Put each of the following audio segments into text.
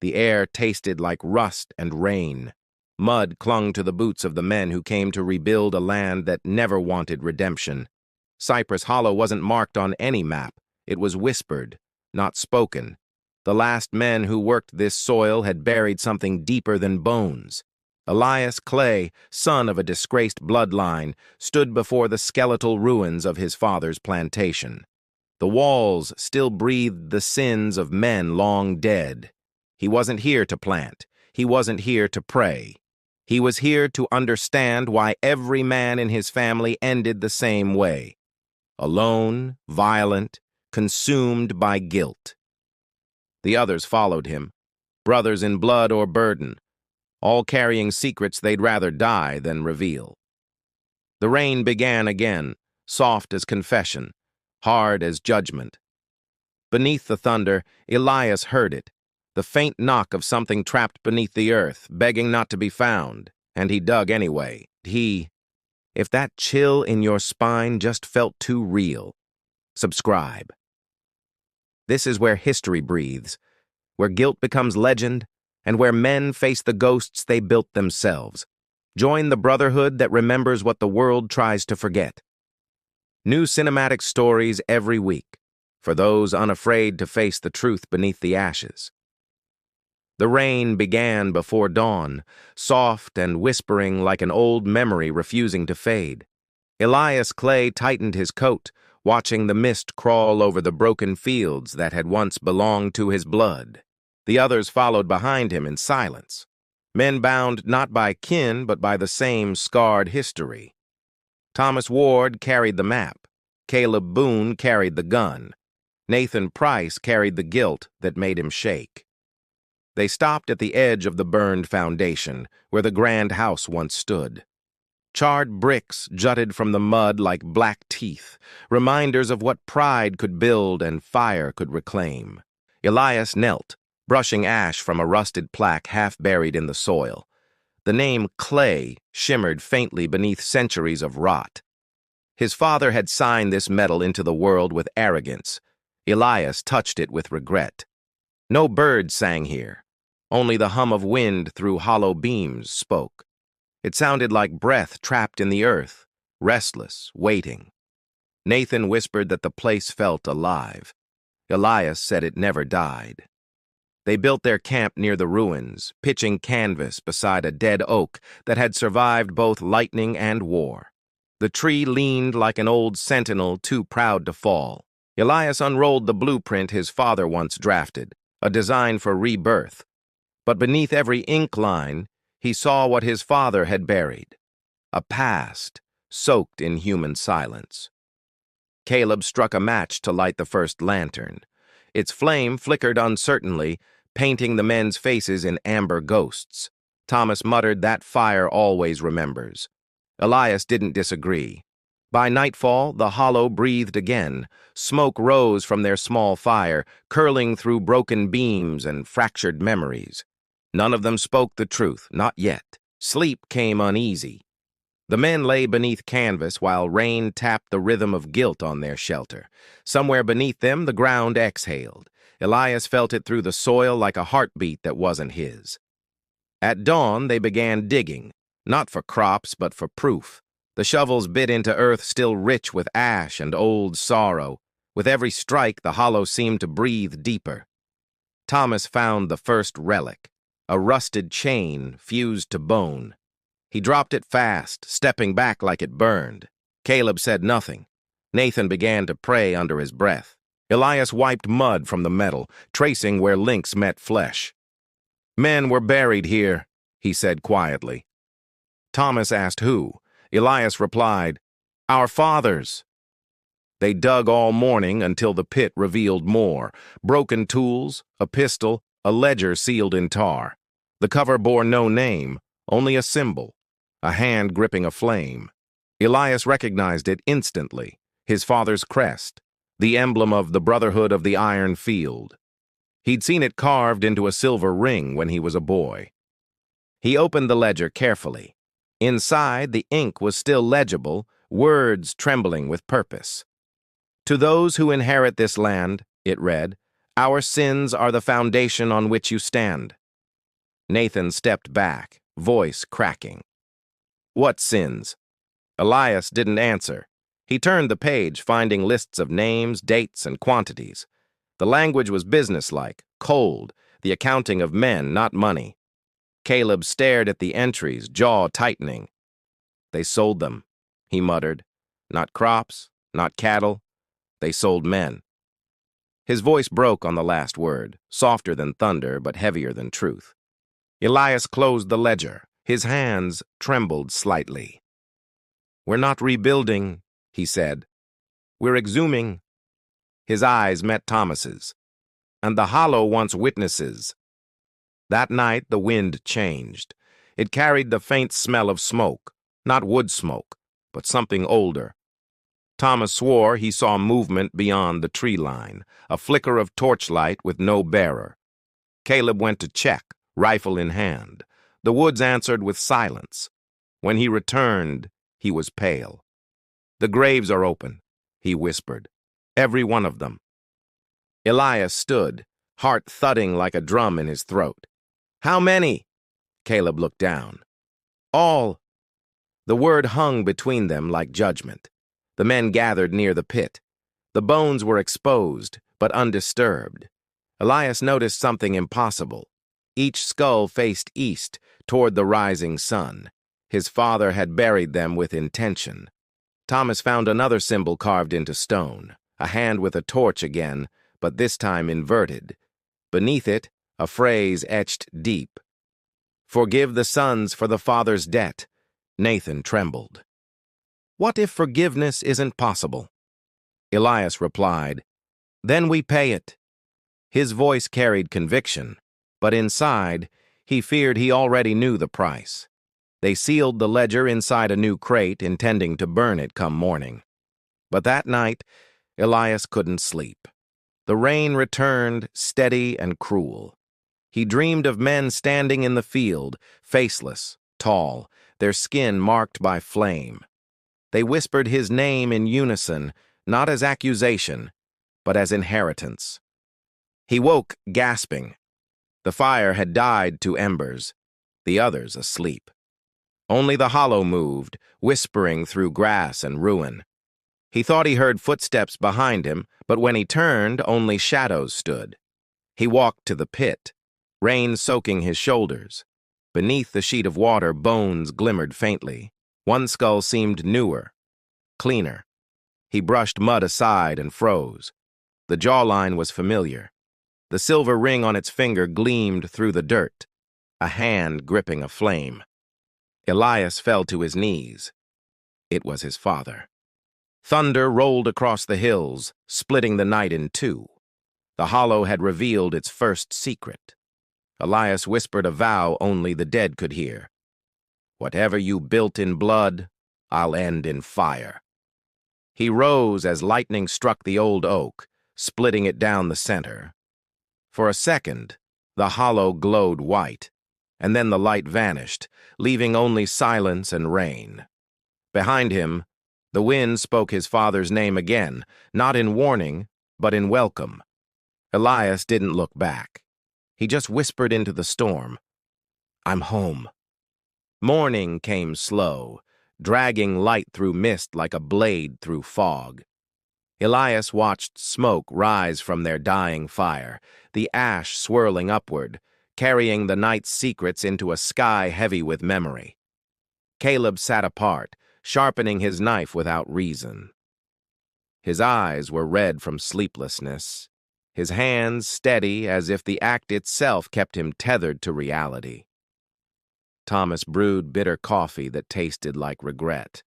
The air tasted like rust and rain. Mud clung to the boots of the men who came to rebuild a land that never wanted redemption. Cypress Hollow wasn't marked on any map. It was whispered, not spoken. The last men who worked this soil had buried something deeper than bones. Elias Clay, son of a disgraced bloodline, stood before the skeletal ruins of his father's plantation. The walls still breathed the sins of men long dead. He wasn't here to plant. He wasn't here to pray. He was here to understand why every man in his family ended the same way. Alone, violent, consumed by guilt. The others followed him, brothers in blood or burden, all carrying secrets they'd rather die than reveal. The rain began again, soft as confession, hard as judgment. Beneath the thunder, Elias heard it, the faint knock of something trapped beneath the earth, begging not to be found, and he dug anyway. If that chill in your spine just felt too real, subscribe. This is where history breathes, where guilt becomes legend, and where men face the ghosts they built themselves. Join the Brotherhood that remembers what the world tries to forget. New cinematic stories every week, for those unafraid to face the truth beneath the ashes. The rain began before dawn, soft and whispering like an old memory refusing to fade. Elias Clay tightened his coat, watching the mist crawl over the broken fields that had once belonged to his blood. The others followed behind him in silence, men bound not by kin but by the same scarred history. Thomas Ward carried the map. Caleb Boone carried the gun. Nathan Price carried the guilt that made him shake. They stopped at the edge of the burned foundation, where the grand house once stood. Charred bricks jutted from the mud like black teeth, reminders of what pride could build and fire could reclaim. Elias knelt, brushing ash from a rusted plaque half buried in the soil. The name Clay shimmered faintly beneath centuries of rot. His father had signed this metal into the world with arrogance. Elias touched it with regret. No birds sang here. Only the hum of wind through hollow beams spoke. It sounded like breath trapped in the earth, restless, waiting. Nathan whispered that the place felt alive. Elias said it never died. They built their camp near the ruins, pitching canvas beside a dead oak that had survived both lightning and war. The tree leaned like an old sentinel too proud to fall. Elias unrolled the blueprint his father once drafted, a design for rebirth. But beneath every ink line, he saw what his father had buried, a past soaked in human silence. Caleb struck a match to light the first lantern. Its flame flickered uncertainly, painting the men's faces in amber ghosts. Thomas muttered that fire always remembers. Elias didn't disagree. By nightfall, the hollow breathed again. Smoke rose from their small fire, curling through broken beams and fractured memories. None of them spoke the truth, not yet. Sleep came uneasy. The men lay beneath canvas while rain tapped the rhythm of guilt on their shelter. Somewhere beneath them, the ground exhaled. Elias felt it through the soil like a heartbeat that wasn't his. At dawn, they began digging, not for crops, but for proof. The shovels bit into earth still rich with ash and old sorrow. With every strike, the hollow seemed to breathe deeper. Thomas found the first relic, a rusted chain fused to bone. He dropped it fast, stepping back like it burned. Caleb said nothing. Nathan began to pray under his breath. Elias wiped mud from the metal, tracing where links met flesh. "Men were buried here," he said quietly. Thomas asked who. Elias replied, "Our fathers." They dug all morning until the pit revealed more. Broken tools, a pistol, a ledger sealed in tar. The cover bore no name, only a symbol, a hand gripping a flame. Elias recognized it instantly, his father's crest, the emblem of the Brotherhood of the Iron Field. He'd seen it carved into a silver ring when he was a boy. He opened the ledger carefully. Inside, the ink was still legible, words trembling with purpose. "To those who inherit this land," it read, Our sins are the foundation on which you stand. Nathan stepped back, voice cracking. What sins? Elias didn't answer. He turned the page, finding lists of names, dates, and quantities. The language was businesslike, cold, the accounting of men, not money. Caleb stared at the entries, jaw tightening. They sold them, he muttered. Not crops, not cattle. They sold men. His voice broke on the last word, softer than thunder but heavier than truth. Elias closed the ledger. His hands trembled slightly. We're not rebuilding, he said. We're exhuming. His eyes met Thomas's. And the hollow wants witnesses. That night the wind changed. It carried the faint smell of smoke, not wood smoke, but something older. Thomas swore he saw movement beyond the tree line, a flicker of torchlight with no bearer. Caleb went to check, rifle in hand. The woods answered with silence. When he returned, he was pale. The graves are open, he whispered. Every one of them. Elias stood, heart thudding like a drum in his throat. How many? Caleb looked down. All. The word hung between them like judgment. The men gathered near the pit. The bones were exposed, but undisturbed. Elias noticed something impossible. Each skull faced east, toward the rising sun. His father had buried them with intention. Thomas found another symbol carved into stone, a hand with a torch again, but this time inverted. Beneath it, a phrase etched deep. Forgive the sons for the father's debt. Nathan trembled. What if forgiveness isn't possible? Elias replied, Then we pay it. His voice carried conviction, but inside, he feared he already knew the price. They sealed the ledger inside a new crate, intending to burn it come morning. But that night, Elias couldn't sleep. The rain returned, steady and cruel. He dreamed of men standing in the field, faceless, tall, their skin marked by flame. They whispered his name in unison, not as accusation, but as inheritance. He woke, gasping. The fire had died to embers, the others asleep. Only the hollow moved, whispering through grass and ruin. He thought he heard footsteps behind him, but when he turned, only shadows stood. He walked to the pit, rain soaking his shoulders. Beneath the sheet of water, bones glimmered faintly. One skull seemed newer, cleaner. He brushed mud aside and froze. The jawline was familiar. The silver ring on its finger gleamed through the dirt, a hand gripping a flame. Elias fell to his knees. It was his father. Thunder rolled across the hills, splitting the night in two. The hollow had revealed its first secret. Elias whispered a vow only the dead could hear. Whatever you built in blood, I'll end in fire. He rose as lightning struck the old oak, splitting it down the center. For a second, the hollow glowed white, and then the light vanished, leaving only silence and rain. Behind him, the wind spoke his father's name again, not in warning, but in welcome. Elias didn't look back. He just whispered into the storm, I'm home. Morning came slow, dragging light through mist like a blade through fog. Elias watched smoke rise from their dying fire, the ash swirling upward, carrying the night's secrets into a sky heavy with memory. Caleb sat apart, sharpening his knife without reason. His eyes were red from sleeplessness, his hands steady as if the act itself kept him tethered to reality. Thomas brewed bitter coffee that tasted like regret.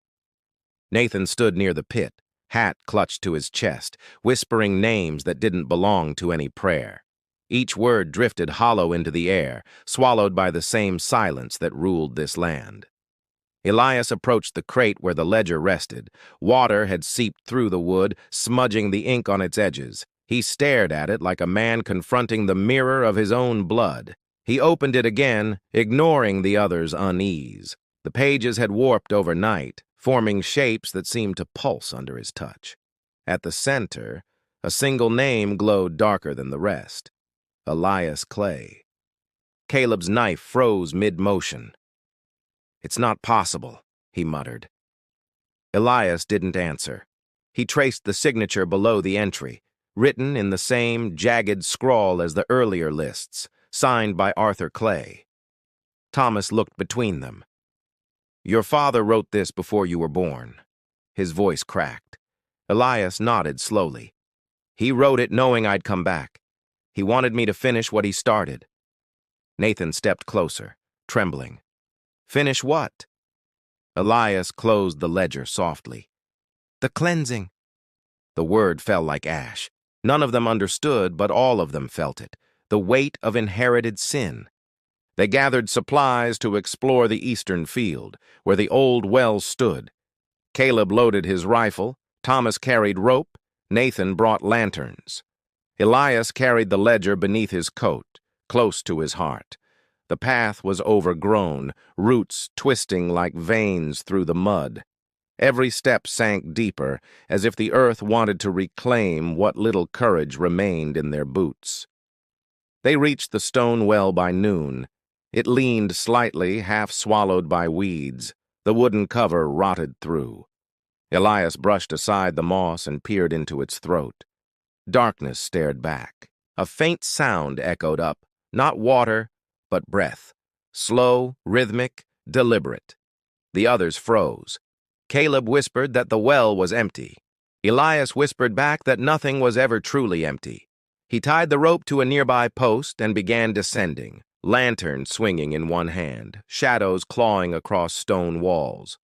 Nathan stood near the pit, hat clutched to his chest, whispering names that didn't belong to any prayer. Each word drifted hollow into the air, swallowed by the same silence that ruled this land. Elias approached the crate where the ledger rested. Water had seeped through the wood, smudging the ink on its edges. He stared at it like a man confronting the mirror of his own blood. He opened it again, ignoring the other's unease. The pages had warped overnight, forming shapes that seemed to pulse under his touch. At the center, A single name glowed darker than the rest. Elias Clay. Caleb's knife froze mid-motion. "It's not possible," he muttered. Elias didn't answer. He traced the signature below the entry, written in the same jagged scrawl as the earlier lists, signed by Arthur Clay. Thomas looked between them. "Your father wrote this before you were born." His voice cracked. Elias nodded slowly. "He wrote it knowing I'd come back. He wanted me to finish what he started." Nathan stepped closer, trembling. "Finish what?" Elias closed the ledger softly. "The cleansing." The word fell like ash. None of them understood, but all of them felt it. The weight of inherited sin. They gathered supplies to explore the eastern field, where the old well stood. Caleb loaded his rifle, Thomas carried rope, Nathan brought lanterns. Elias carried the ledger beneath his coat, close to his heart. The path was overgrown, roots twisting like veins through the mud. Every step sank deeper, as if the earth wanted to reclaim what little courage remained in their boots. They reached the stone well by noon. It leaned slightly, half swallowed by weeds. The wooden cover rotted through. Elias brushed aside the moss and peered into its throat. Darkness stared back. A faint sound echoed up, not water, but breath. Slow, rhythmic, deliberate. The others froze. Caleb whispered that the well was empty. Elias whispered back that nothing was ever truly empty. He tied the rope to a nearby post and began descending, lantern swinging in one hand, shadows clawing across stone walls.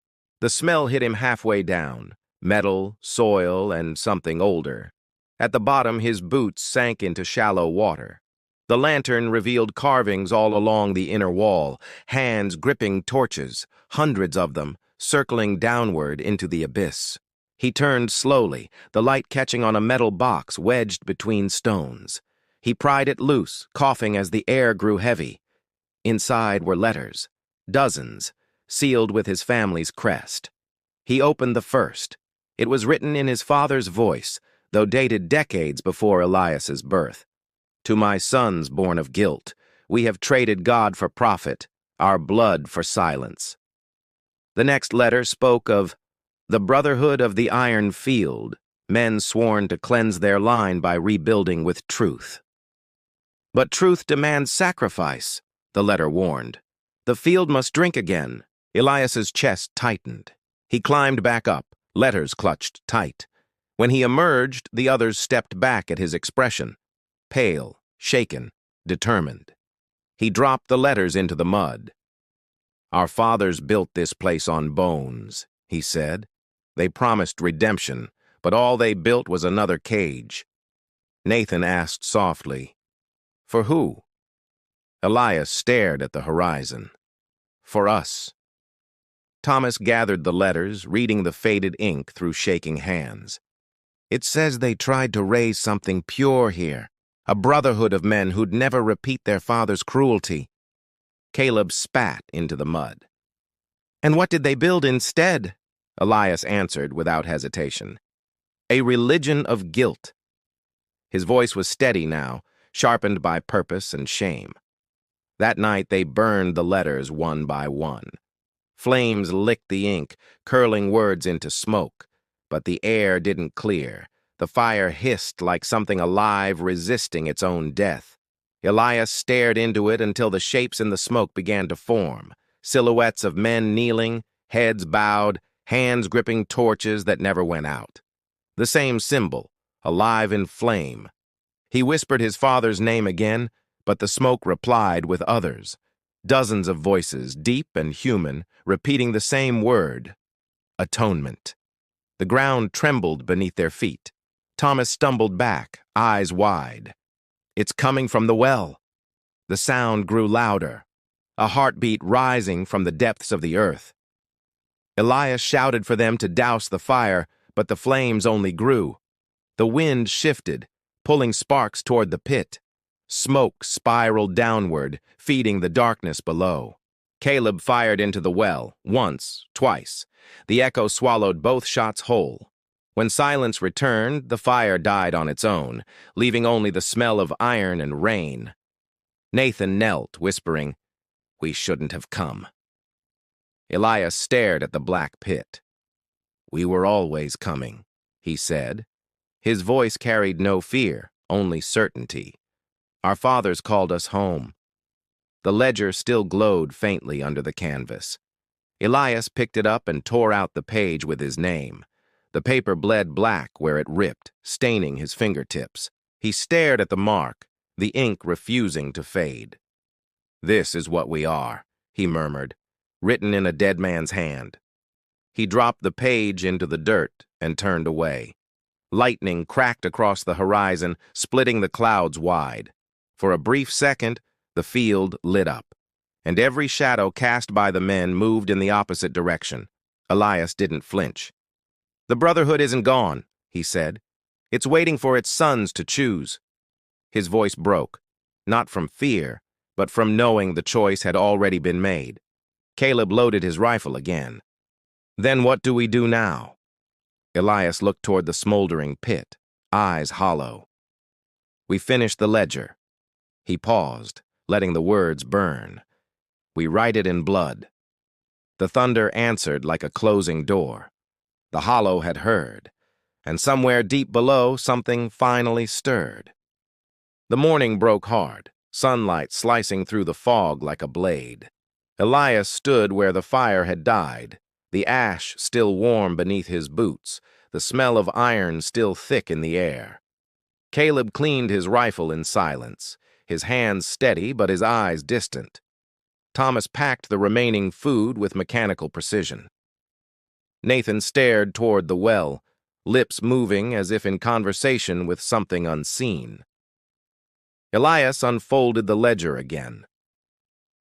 The smell hit him halfway down, metal, soil, and something older. At the bottom, his boots sank into shallow water. The lantern revealed carvings all along the inner wall, hands gripping torches, hundreds of them, circling downward into the abyss. He turned slowly, the light catching on a metal box wedged between stones. He pried it loose, coughing as the air grew heavy. Inside were letters, dozens, sealed with his family's crest. He opened the first. It was written in his father's voice, though dated decades before Elias's birth. "To my sons born of guilt, we have traded God for profit, our blood for silence." The next letter spoke of the Brotherhood of the Iron Field, men sworn to cleanse their line by rebuilding with truth. "But truth demands sacrifice," the letter warned. "The field must drink again." Elias's chest tightened. He climbed back up, letters clutched tight. When he emerged, the others stepped back at his expression. Pale, shaken, determined. He dropped the letters into the mud. "Our fathers built this place on bones," he said. "They promised redemption, but all they built was another cage." Nathan asked softly, "For who?" Elias stared at the horizon. "For us." Thomas gathered the letters, reading the faded ink through shaking hands. "It says they tried to raise something pure here, a brotherhood of men who'd never repeat their father's cruelty." Caleb spat into the mud. "And what did they build instead?" Elias answered without hesitation. "A religion of guilt." His voice was steady now, sharpened by purpose and shame. That night they burned the letters one by one. Flames licked the ink, curling words into smoke, but the air didn't clear. The fire hissed like something alive resisting its own death. Elias stared into it until the shapes in the smoke began to form, silhouettes of men kneeling, heads bowed, hands gripping torches that never went out. The same symbol, alive in flame. He whispered his father's name again, but the smoke replied with others. Dozens of voices, deep and human, repeating the same word: atonement. The ground trembled beneath their feet. Thomas stumbled back, eyes wide. "It's coming from the well." The sound grew louder, a heartbeat rising from the depths of the earth. Elias shouted for them to douse the fire, but the flames only grew. The wind shifted, pulling sparks toward the pit. Smoke spiraled downward, feeding the darkness below. Caleb fired into the well, once, twice. The echo swallowed both shots whole. When silence returned, the fire died on its own, leaving only the smell of iron and rain. Nathan knelt, whispering, "We shouldn't have come." Elias stared at the black pit. "We were always coming," he said. His voice carried no fear, only certainty. "Our fathers called us home." The ledger still glowed faintly under the canvas. Elias picked it up and tore out the page with his name. The paper bled black where it ripped, staining his fingertips. He stared at the mark, the ink refusing to fade. "This is what we are," he murmured, written in a dead man's hand. He dropped the page into the dirt and turned away. Lightning cracked across the horizon, splitting the clouds wide. For a brief second, the field lit up, and every shadow cast by the men moved in the opposite direction. Elias didn't flinch. "The Brotherhood isn't gone," he said. "It's waiting for its sons to choose." His voice broke, not from fear, but from knowing the choice had already been made. Caleb loaded his rifle again. "Then what do we do now?" Elias looked toward the smoldering pit, eyes hollow. "We finished the ledger." He paused, letting the words burn. "We write it in blood." The thunder answered like a closing door. The hollow had heard, and somewhere deep below something finally stirred. The morning broke hard, sunlight slicing through the fog like a blade. Elias stood where the fire had died, the ash still warm beneath his boots, the smell of iron still thick in the air. Caleb cleaned his rifle in silence, his hands steady but his eyes distant. Thomas packed the remaining food with mechanical precision. Nathan stared toward the well, lips moving as if in conversation with something unseen. Elias unfolded the ledger again.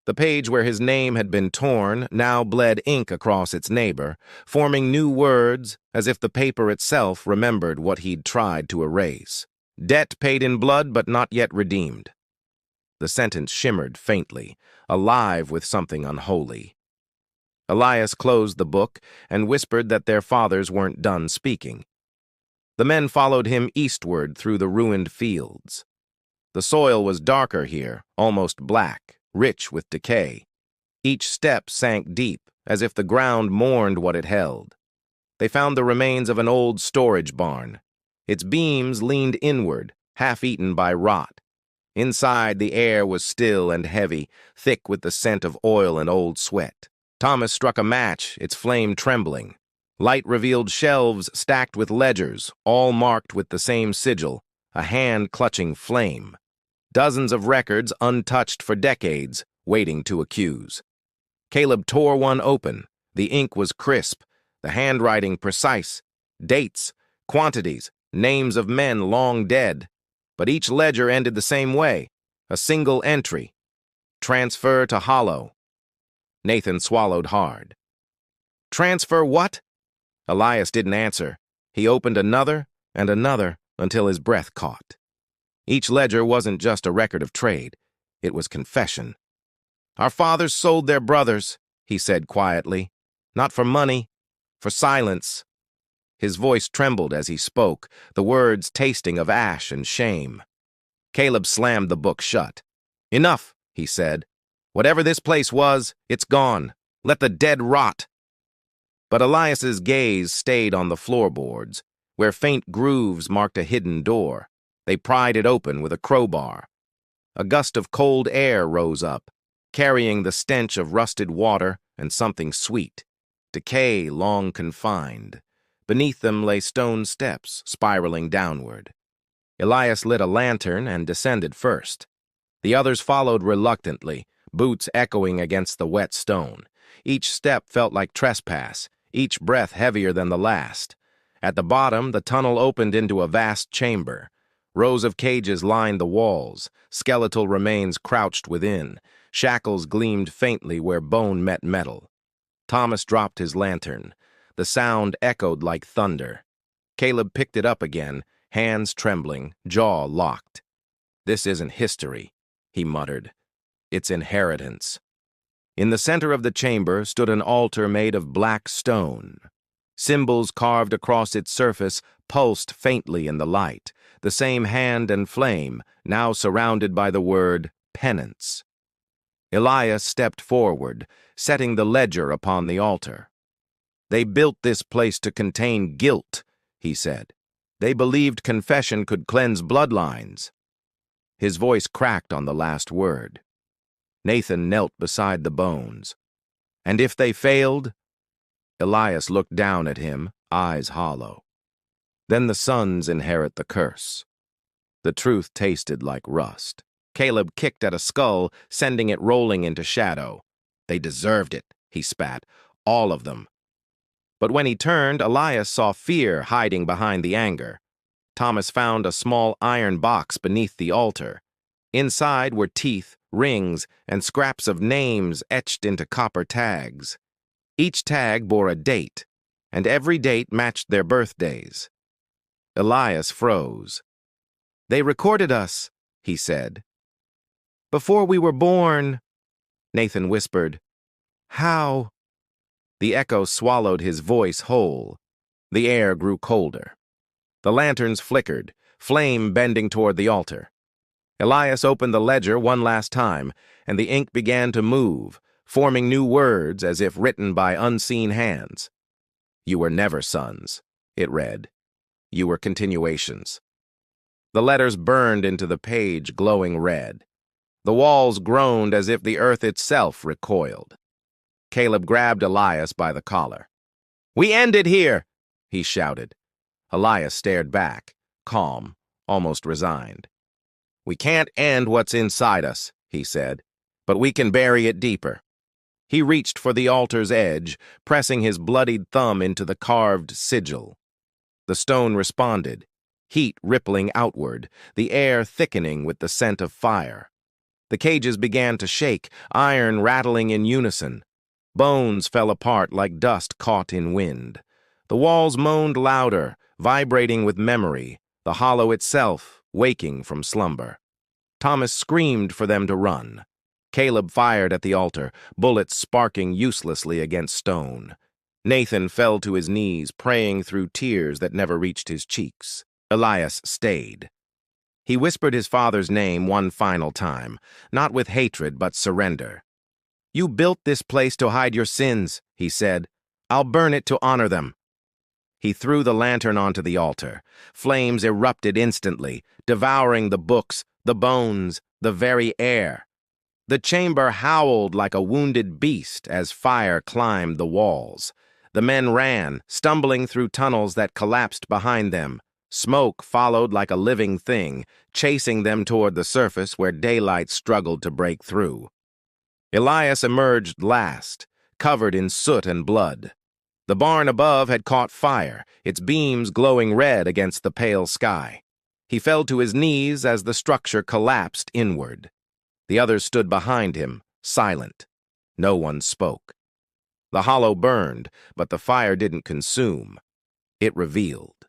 The page where his name had been torn now bled ink across its neighbor, forming new words as if the paper itself remembered what he'd tried to erase. Debt paid in blood but not yet redeemed. The sentence shimmered faintly, alive with something unholy. Elias closed the book and whispered that their fathers weren't done speaking. The men followed him eastward through the ruined fields. The soil was darker here, almost black, rich with decay. Each step sank deep, as if the ground mourned what it held. They found the remains of an old storage barn. Its beams leaned inward, half-eaten by rot. Inside, the air was still and heavy, thick with the scent of oil and old sweat. Thomas struck a match, its flame trembling. Light revealed shelves stacked with ledgers, all marked with the same sigil, a hand clutching flame. Dozens of records untouched for decades, waiting to accuse. Caleb tore one open. The ink was crisp, the handwriting precise. Dates, quantities, names of men long dead. But each ledger ended the same way, a single entry. Transfer to Hollow. Nathan swallowed hard. "Transfer what?" Elias didn't answer. He opened another and another until his breath caught. Each ledger wasn't just a record of trade. It was confession. "Our fathers sold their brothers," he said quietly. "Not for money, for silence." His voice trembled as he spoke, the words tasting of ash and shame. Caleb slammed the book shut. "Enough," he said. "Whatever this place was, it's gone. Let the dead rot." But Elias's gaze stayed on the floorboards, where faint grooves marked a hidden door. They pried it open with a crowbar. A gust of cold air rose up, carrying the stench of rusted water and something sweet, decay long confined. Beneath them lay stone steps, spiraling downward. Elias lit a lantern and descended first. The others followed reluctantly, boots echoing against the wet stone. Each step felt like trespass, each breath heavier than the last. At the bottom, the tunnel opened into a vast chamber. Rows of cages lined the walls, skeletal remains crouched within. Shackles gleamed faintly where bone met metal. Thomas dropped his lantern. The sound echoed like thunder. Caleb picked it up again, hands trembling, jaw locked. "This isn't history," he muttered. "It's inheritance." In the center of the chamber stood an altar made of black stone. Symbols carved across its surface pulsed faintly in the light, the same hand and flame, now surrounded by the word penance. Elias stepped forward, setting the ledger upon the altar. "They built this place to contain guilt," he said. "They believed confession could cleanse bloodlines." His voice cracked on the last word. Nathan knelt beside the bones. "And if they failed?" Elias looked down at him, eyes hollow. "Then the sons inherit the curse." The truth tasted like rust. Caleb kicked at a skull, sending it rolling into shadow. "They deserved it," he spat. "All of them." But when he turned, Elias saw fear hiding behind the anger. Thomas found a small iron box beneath the altar. Inside were teeth, rings, and scraps of names etched into copper tags. Each tag bore a date, and every date matched their birthdays. Elias froze. "They recorded us," he said. "Before we were born," Nathan whispered. "How?" The echo swallowed his voice whole. The air grew colder. The lanterns flickered, flame bending toward the altar. Elias opened the ledger one last time, and the ink began to move, forming new words as if written by unseen hands. "You were never sons," it read. "You were continuations." The letters burned into the page, glowing red. The walls groaned as if the earth itself recoiled. Caleb grabbed Elias by the collar. "We end it here," he shouted. Elias stared back, calm, almost resigned. "We can't end what's inside us," he said, "but we can bury it deeper." He reached for the altar's edge, pressing his bloodied thumb into the carved sigil. The stone responded, heat rippling outward, the air thickening with the scent of fire. The cages began to shake, iron rattling in unison. Bones fell apart like dust caught in wind. The walls moaned louder, vibrating with memory, the hollow itself waking from slumber. Thomas screamed for them to run. Caleb fired at the altar, bullets sparking uselessly against stone. Nathan fell to his knees, praying through tears that never reached his cheeks. Elias stayed. He whispered his father's name one final time, not with hatred but surrender. "You built this place to hide your sins," he said. "I'll burn it to honor them." He threw the lantern onto the altar. Flames erupted instantly, devouring the books, the bones, the very air. The chamber howled like a wounded beast as fire climbed the walls. The men ran, stumbling through tunnels that collapsed behind them. Smoke followed like a living thing, chasing them toward the surface where daylight struggled to break through. Elias emerged last, covered in soot and blood. The barn above had caught fire, its beams glowing red against the pale sky. He fell to his knees as the structure collapsed inward. The others stood behind him, silent. No one spoke. The hollow burned, but the fire didn't consume. It revealed.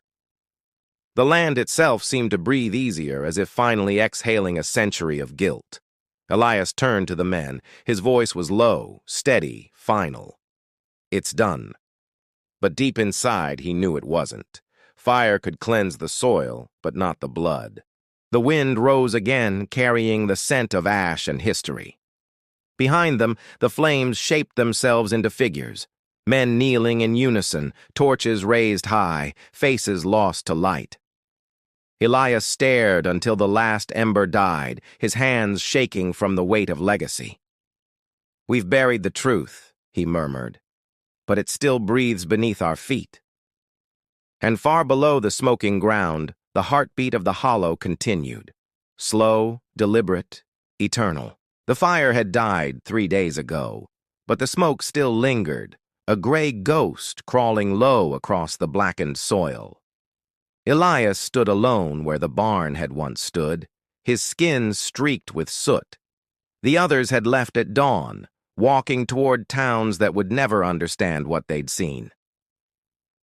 The land itself seemed to breathe easier, as if finally exhaling a century of guilt. Elias turned to the men. His voice was low, steady, final. "It's done." But deep inside, he knew it wasn't. Fire could cleanse the soil, but not the blood. The wind rose again, carrying the scent of ash and history. Behind them, the flames shaped themselves into figures. Men kneeling in unison, torches raised high, faces lost to light. Elias stared until the last ember died, his hands shaking from the weight of legacy. "We've buried the truth," he murmured, "but it still breathes beneath our feet." And far below the smoking ground, the heartbeat of the hollow continued. Slow, deliberate, eternal. The fire had died 3 days ago, but the smoke still lingered, a gray ghost crawling low across the blackened soil. Elias stood alone where the barn had once stood, his skin streaked with soot. The others had left at dawn, walking toward towns that would never understand what they'd seen.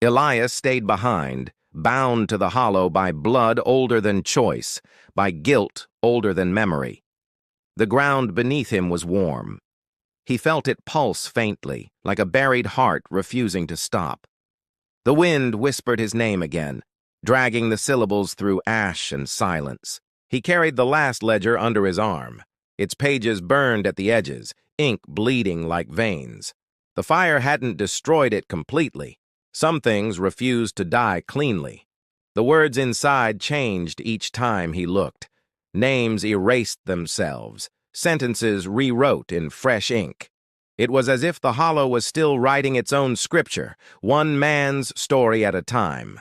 Elias stayed behind, bound to the hollow by blood older than choice, by guilt older than memory. The ground beneath him was warm. He felt it pulse faintly, like a buried heart refusing to stop. The wind whispered his name again, dragging the syllables through ash and silence. He carried the last ledger under his arm. Its pages burned at the edges, ink bleeding like veins. The fire hadn't destroyed it completely. Some things refused to die cleanly. The words inside changed each time he looked. Names erased themselves. Sentences rewrote in fresh ink. It was as if the Hollow was still writing its own scripture, one man's story at a time.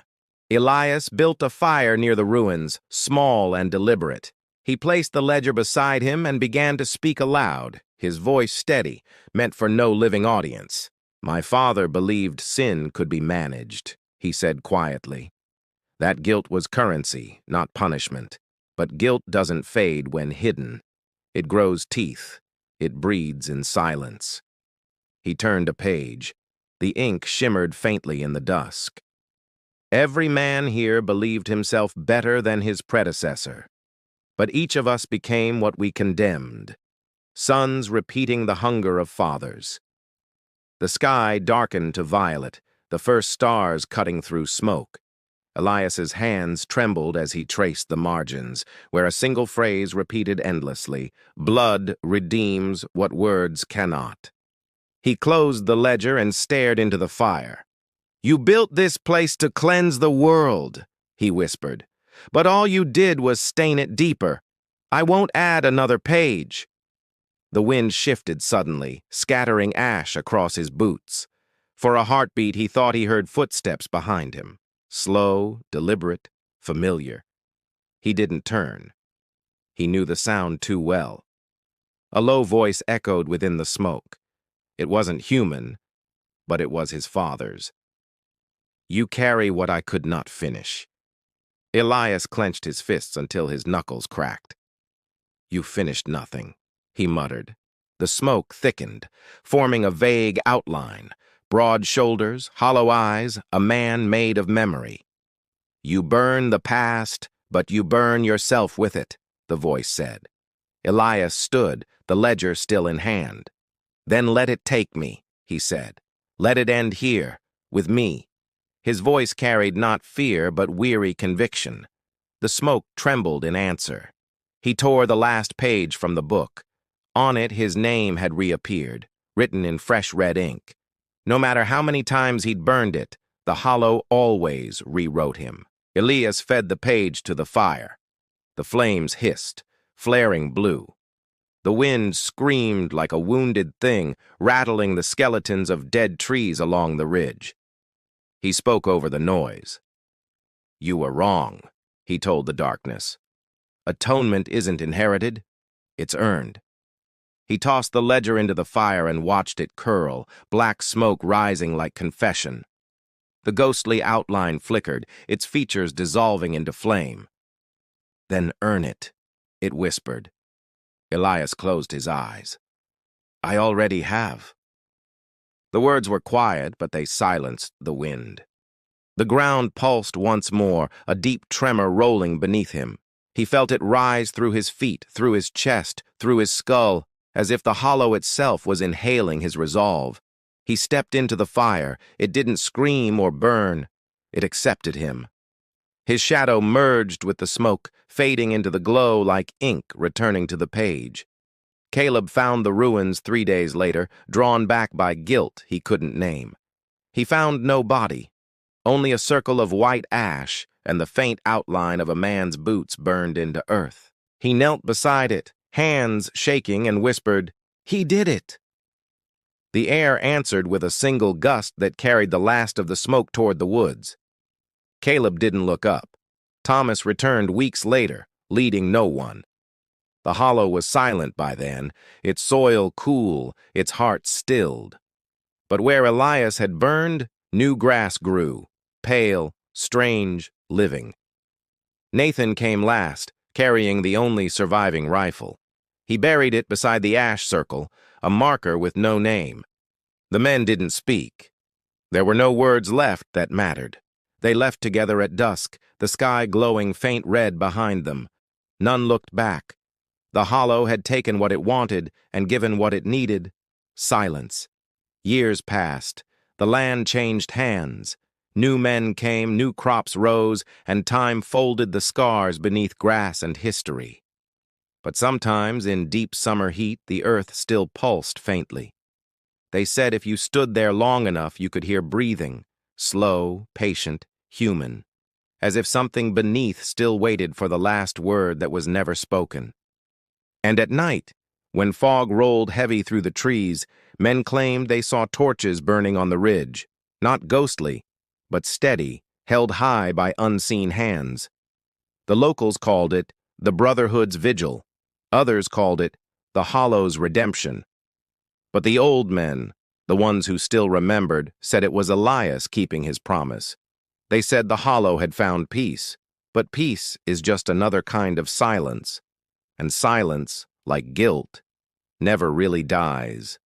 Elias built a fire near the ruins, small and deliberate. He placed the ledger beside him and began to speak aloud, his voice steady, meant for no living audience. "My father believed sin could be managed," he said quietly. That guilt was currency, not punishment. But guilt doesn't fade when hidden. It grows teeth. It breeds in silence. He turned a page. The ink shimmered faintly in the dusk. Every man here believed himself better than his predecessor. But each of us became what we condemned. Sons repeating the hunger of fathers. The sky darkened to violet, the first stars cutting through smoke. Elias's hands trembled as he traced the margins, where a single phrase repeated endlessly, "Blood redeems what words cannot." He closed the ledger and stared into the fire. "You built this place to cleanse the world," he whispered. "But all you did was stain it deeper. I won't add another page." The wind shifted suddenly, scattering ash across his boots. For a heartbeat, he thought he heard footsteps behind him. Slow, deliberate, familiar. He didn't turn. He knew the sound too well. A low voice echoed within the smoke. It wasn't human, but it was his father's. "You carry what I could not finish." Elias clenched his fists until his knuckles cracked. "You finished nothing," he muttered. The smoke thickened, forming a vague outline. Broad shoulders, hollow eyes, a man made of memory. "You burn the past, but you burn yourself with it," the voice said. Elias stood, the ledger still in hand. "Then let it take me," he said. "Let it end here, with me." His voice carried not fear, but weary conviction. The smoke trembled in answer. He tore the last page from the book. On it, his name had reappeared, written in fresh red ink. No matter how many times he'd burned it, the Hollow always rewrote him. Elias fed the page to the fire. The flames hissed, flaring blue. The wind screamed like a wounded thing, rattling the skeletons of dead trees along the ridge. He spoke over the noise. "You were wrong," he told the darkness. "Atonement isn't inherited, it's earned." He tossed the ledger into the fire and watched it curl, black smoke rising like confession. The ghostly outline flickered, its features dissolving into flame. "Then earn it," it whispered. Elias closed his eyes. "I already have." The words were quiet, but they silenced the wind. The ground pulsed once more, a deep tremor rolling beneath him. He felt it rise through his feet, through his chest, through his skull, as if the Hollow itself was inhaling his resolve. He stepped into the fire. It didn't scream or burn. It accepted him. His shadow merged with the smoke, fading into the glow like ink returning to the page. Caleb found the ruins 3 days later, drawn back by guilt he couldn't name. He found no body, only a circle of white ash and the faint outline of a man's boots burned into earth. He knelt beside it, hands shaking, and whispered, "He did it." The air answered with a single gust that carried the last of the smoke toward the woods. Caleb didn't look up. Thomas returned weeks later, leading no one. The Hollow was silent by then, its soil cool, its heart stilled. But where Elias had burned, new grass grew, pale, strange, living. Nathan came last, carrying the only surviving rifle. He buried it beside the ash circle, a marker with no name. The men didn't speak. There were no words left that mattered. They left together at dusk, the sky glowing faint red behind them. None looked back. The Hollow had taken what it wanted and given what it needed. Silence. Years passed. The land changed hands. New men came, new crops rose, and time folded the scars beneath grass and history. But sometimes, in deep summer heat, the earth still pulsed faintly. They said if you stood there long enough, you could hear breathing, slow, patient, human, as if something beneath still waited for the last word that was never spoken. And at night, when fog rolled heavy through the trees, men claimed they saw torches burning on the ridge, not ghostly, but steady, held high by unseen hands. The locals called it the Brotherhood's vigil. Others called it the Hollow's redemption. But the old men, the ones who still remembered, said it was Elias keeping his promise. They said the Hollow had found peace, but peace is just another kind of silence. And silence, like guilt, never really dies.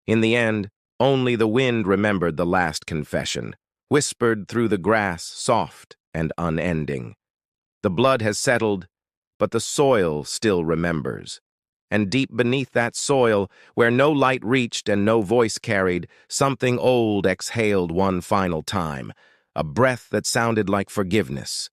In the end, only the wind remembered the last confession, whispered through the grass, soft and unending. The blood has settled, but the soil still remembers. And deep beneath that soil, where no light reached and no voice carried, something old exhaled one final time, a breath that sounded like forgiveness.